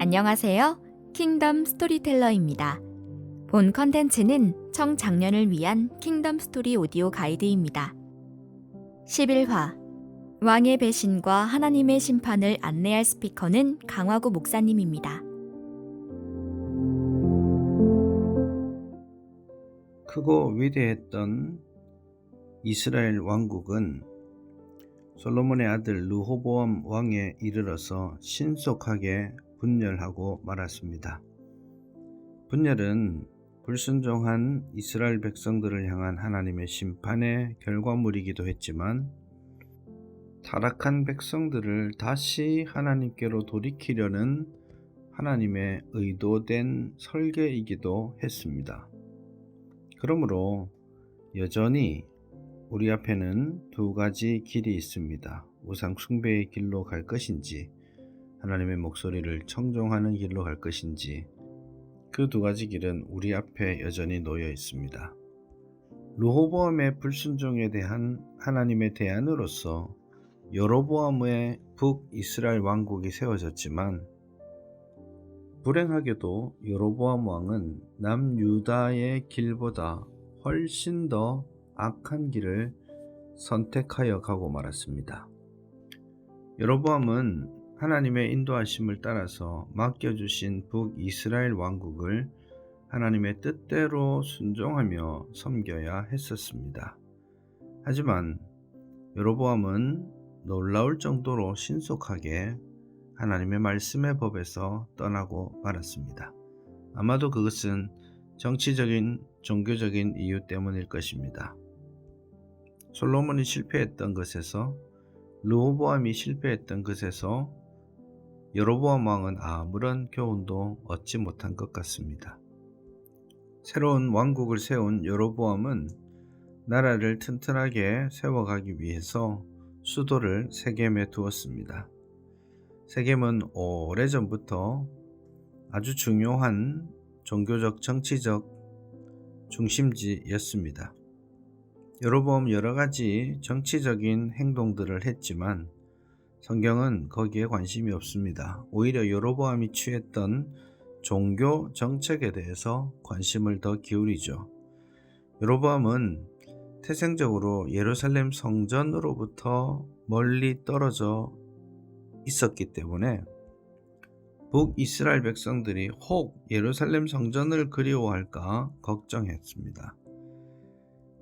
안녕하세요. 킹덤 스토리텔러입니다. 본 컨텐츠는 청장년을 위한 킹덤 스토리 오디오 가이드입니다. 11화 왕의 배신과 하나님의 심판을 안내할 스피커는 강화구 목사님입니다. 크고 위대했던 이스라엘 왕국은 솔로몬의 아들 르호보암 왕에 이르러서 신속하게 분열하고 말았습니다. 분열은 불순종한 이스라엘 백성들을 향한 하나님의 심판의 결과물이기도 했지만 타락한 백성들을 다시 하나님께로 돌이키려는 하나님의 의도된 설계이기도 했습니다. 그러므로 여전히 우리 앞에는 두 가지 길이 있습니다. 우상 숭배의 길로 갈 것인지 하나님의 목소리를 청종하는 길로 갈 것인지 그 두 가지 길은 우리 앞에 여전히 놓여 있습니다. 르호보암의 불순종에 대한 하나님의 대안으로서 여로보암의 북이스라엘 왕국이 세워졌지만 불행하게도 여로보암 왕은 남유다의 길보다 훨씬 더 악한 길을 선택하여 가고 말았습니다. 여로보암은 하나님의 인도하심을 따라서 맡겨주신 북이스라엘 왕국을 하나님의 뜻대로 순종하며 섬겨야 했었습니다. 하지만 여로보암은 놀라울 정도로 신속하게 하나님의 말씀의 법에서 떠나고 말았습니다. 아마도 그것은 정치적인, 종교적인 이유 때문일 것입니다. 솔로몬이 실패했던 것에서, 르호보암이 실패했던 것에서 여로보암 왕은 아무런 교훈도 얻지 못한 것 같습니다. 새로운 왕국을 세운 여로보암은 나라를 튼튼하게 세워가기 위해서 수도를 세겜에 두었습니다. 세겜은 오래전부터 아주 중요한 종교적, 정치적 중심지였습니다. 여로보암 여러 가지 정치적인 행동들을 했지만 성경은 거기에 관심이 없습니다. 오히려 여로보암이 취했던 종교 정책에 대해서 관심을 더 기울이죠. 여로보암은 태생적으로 예루살렘 성전으로부터 멀리 떨어져 있었기 때문에 북이스라엘 백성들이 혹 예루살렘 성전을 그리워할까 걱정했습니다.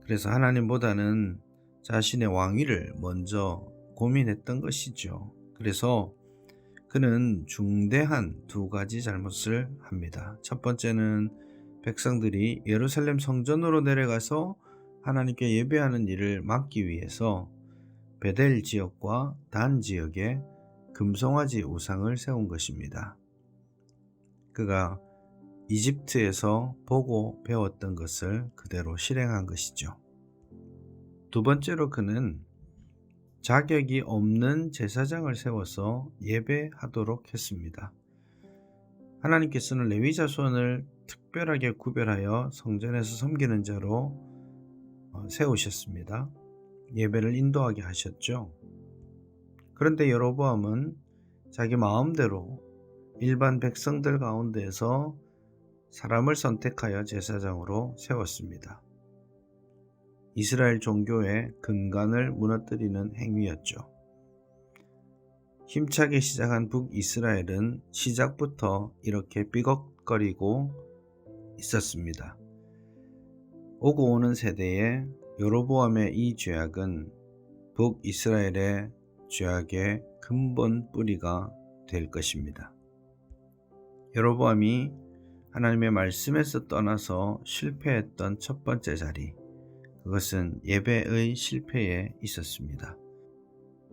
그래서 하나님보다는 자신의 왕위를 먼저 고민했던 것이죠. 그래서 그는 중대한 두 가지 잘못을 합니다. 첫 번째는 백성들이 예루살렘 성전으로 내려가서 하나님께 예배하는 일을 막기 위해서 베델 지역과 단 지역에 금송아지 우상을 세운 것입니다. 그가 이집트에서 보고 배웠던 것을 그대로 실행한 것이죠. 두 번째로 그는 자격이 없는 제사장을 세워서 예배하도록 했습니다. 하나님께서는 레위 자손을 특별하게 구별하여 성전에서 섬기는 자로 세우셨습니다. 예배를 인도하게 하셨죠. 그런데 여로보암은 자기 마음대로 일반 백성들 가운데에서 사람을 선택하여 제사장으로 세웠습니다. 이스라엘 종교의 근간을 무너뜨리는 행위였죠. 힘차게 시작한 북이스라엘은 시작부터 이렇게 삐걱거리고 있었습니다. 오고 오는 세대에 여로보암의 이 죄악은 북이스라엘의 죄악의 근본 뿌리가 될 것입니다. 여로보암이 하나님의 말씀에서 떠나서 실패했던 첫 번째 자리, 그것은 예배의 실패에 있었습니다.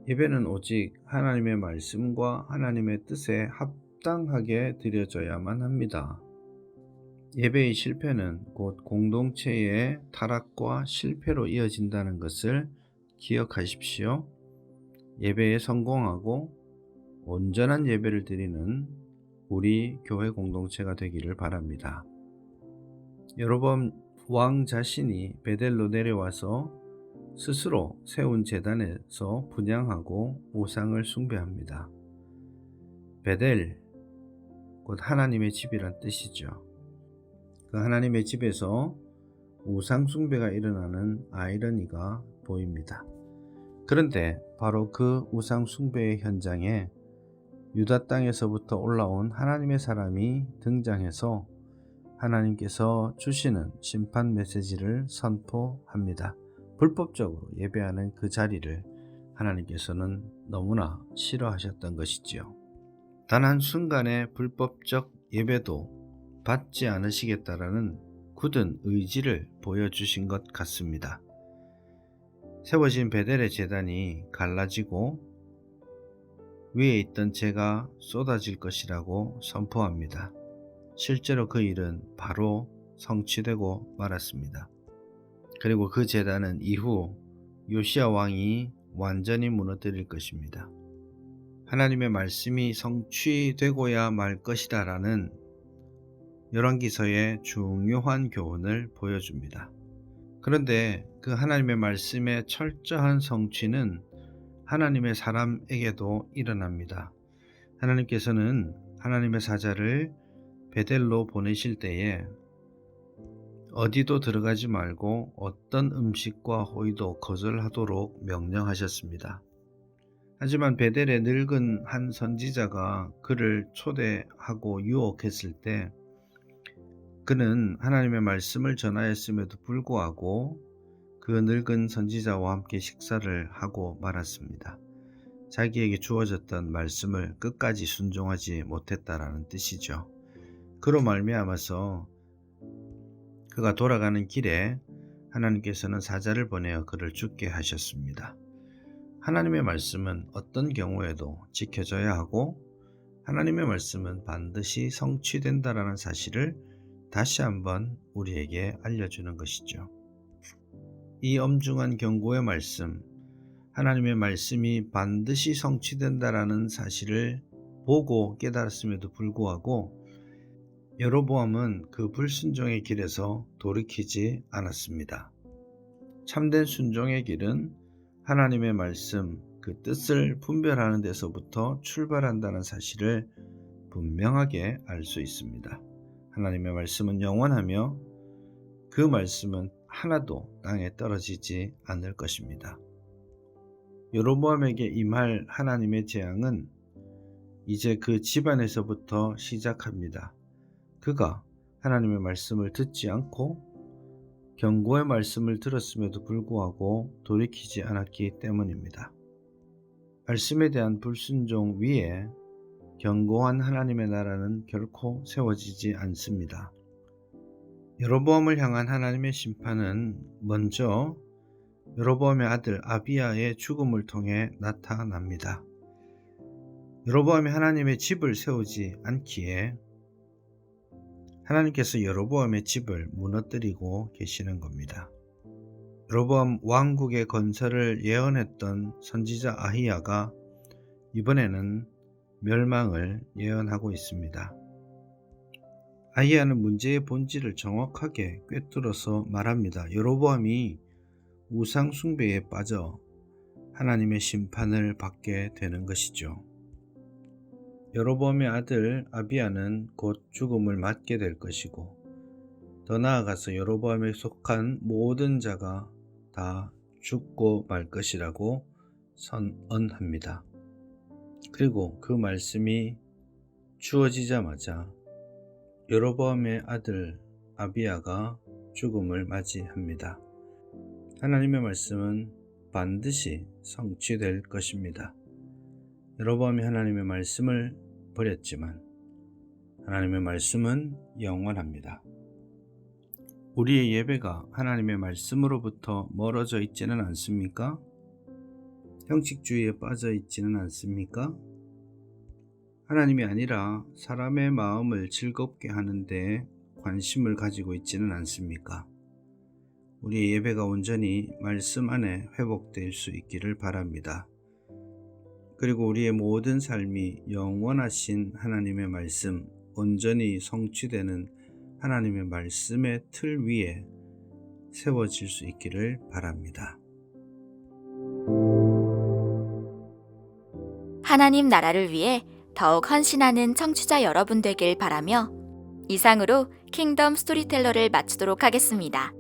예배는 오직 하나님의 말씀과 하나님의 뜻에 합당하게 드려져야만 합니다. 예배의 실패는 곧 공동체의 타락과 실패로 이어진다는 것을 기억하십시오. 예배에 성공하고 온전한 예배를 드리는 우리 교회 공동체가 되기를 바랍니다. 여로보암 왕 자신이 베델로 내려와서 스스로 세운 제단에서 분향하고 우상을 숭배합니다. 베델, 곧 하나님의 집이란 뜻이죠. 그 하나님의 집에서 우상 숭배가 일어나는 아이러니가 보입니다. 그런데 바로 그 우상 숭배의 현장에 유다 땅에서부터 올라온 하나님의 사람이 등장해서 하나님께서 주시는 심판 메시지를 선포합니다. 불법적으로 예배하는 그 자리를 하나님께서는 너무나 싫어하셨던 것이지요. 단 한순간의 불법적 예배도 받지 않으시겠다라는 굳은 의지를 보여주신 것 같습니다. 세워진 베델의 제단이 갈라지고 위에 있던 재가 쏟아질 것이라고 선포합니다. 실제로 그 일은 바로 성취되고 말았습니다. 그리고 그 제단은 이후 요시야 왕이 완전히 무너뜨릴 것입니다. 하나님의 말씀이 성취되고야 말 것이다 라는 열왕기서의 중요한 교훈을 보여줍니다. 그런데 그 하나님의 말씀의 철저한 성취는 하나님의 사람에게도 일어납니다. 하나님께서는 하나님의 사자를 베델로 보내실 때에 어디도 들어가지 말고 어떤 음식과 호의도 거절하도록 명령하셨습니다. 하지만 베델의 늙은 한 선지자가 그를 초대하고 유혹했을 때 그는 하나님의 말씀을 전하였음에도 불구하고 그 늙은 선지자와 함께 식사를 하고 말았습니다. 자기에게 주어졌던 말씀을 끝까지 순종하지 못했다라는 뜻이죠. 그로 말미암아서 그가 돌아가는 길에 하나님께서는 사자를 보내어 그를 죽게 하셨습니다. 하나님의 말씀은 어떤 경우에도 지켜져야 하고 하나님의 말씀은 반드시 성취된다라는 사실을 다시 한번 우리에게 알려주는 것이죠. 이 엄중한 경고의 말씀, 하나님의 말씀이 반드시 성취된다라는 사실을 보고 깨달았음에도 불구하고 여로보암은 그 불순종의 길에서 돌이키지 않았습니다. 참된 순종의 길은 하나님의 말씀, 그 뜻을 분별하는 데서부터 출발한다는 사실을 분명하게 알 수 있습니다. 하나님의 말씀은 영원하며 그 말씀은 하나도 땅에 떨어지지 않을 것입니다. 여로보암에게 임할 하나님의 재앙은 이제 그 집안에서부터 시작합니다. 그가 하나님의 말씀을 듣지 않고 경고의 말씀을 들었음에도 불구하고 돌이키지 않았기 때문입니다. 말씀에 대한 불순종 위에 견고한 하나님의 나라는 결코 세워지지 않습니다. 여로보암을 향한 하나님의 심판은 먼저 여로보암의 아들 아비야의 죽음을 통해 나타납니다. 여로보암이 하나님의 집을 세우지 않기에 하나님께서 여로보암의 집을 무너뜨리고 계시는 겁니다. 여로보암 왕국의 건설을 예언했던 선지자 아히야가 이번에는 멸망을 예언하고 있습니다. 아히야는 문제의 본질을 정확하게 꿰뚫어서 말합니다. 여로보암이 우상 숭배에 빠져 하나님의 심판을 받게 되는 것이죠. 여로보암의 아들 아비야는 곧 죽음을 맞게 될 것이고 더 나아가서 여로보암에 속한 모든 자가 다 죽고 말 것이라고 선언합니다. 그리고 그 말씀이 주어지자마자 여로보암의 아들 아비야가 죽음을 맞이합니다. 하나님의 말씀은 반드시 성취될 것입니다. 여로보암이 하나님의 말씀을 버렸지만 하나님의 말씀은 영원합니다. 우리의 예배가 하나님의 말씀으로부터 멀어져 있지는 않습니까? 형식주의에 빠져 있지는 않습니까? 하나님이 아니라 사람의 마음을 즐겁게 하는 데 관심을 가지고 있지는 않습니까? 우리의 예배가 온전히 말씀 안에 회복될 수 있기를 바랍니다. 그리고 우리의 모든 삶이 영원하신 하나님의 말씀, 온전히 성취되는 하나님의 말씀의 틀 위에 세워질 수 있기를 바랍니다. 하나님 나라를 위해 더욱 헌신하는 청취자 여러분 되길 바라며 이상으로 킹덤 스토리텔러를 마치도록 하겠습니다.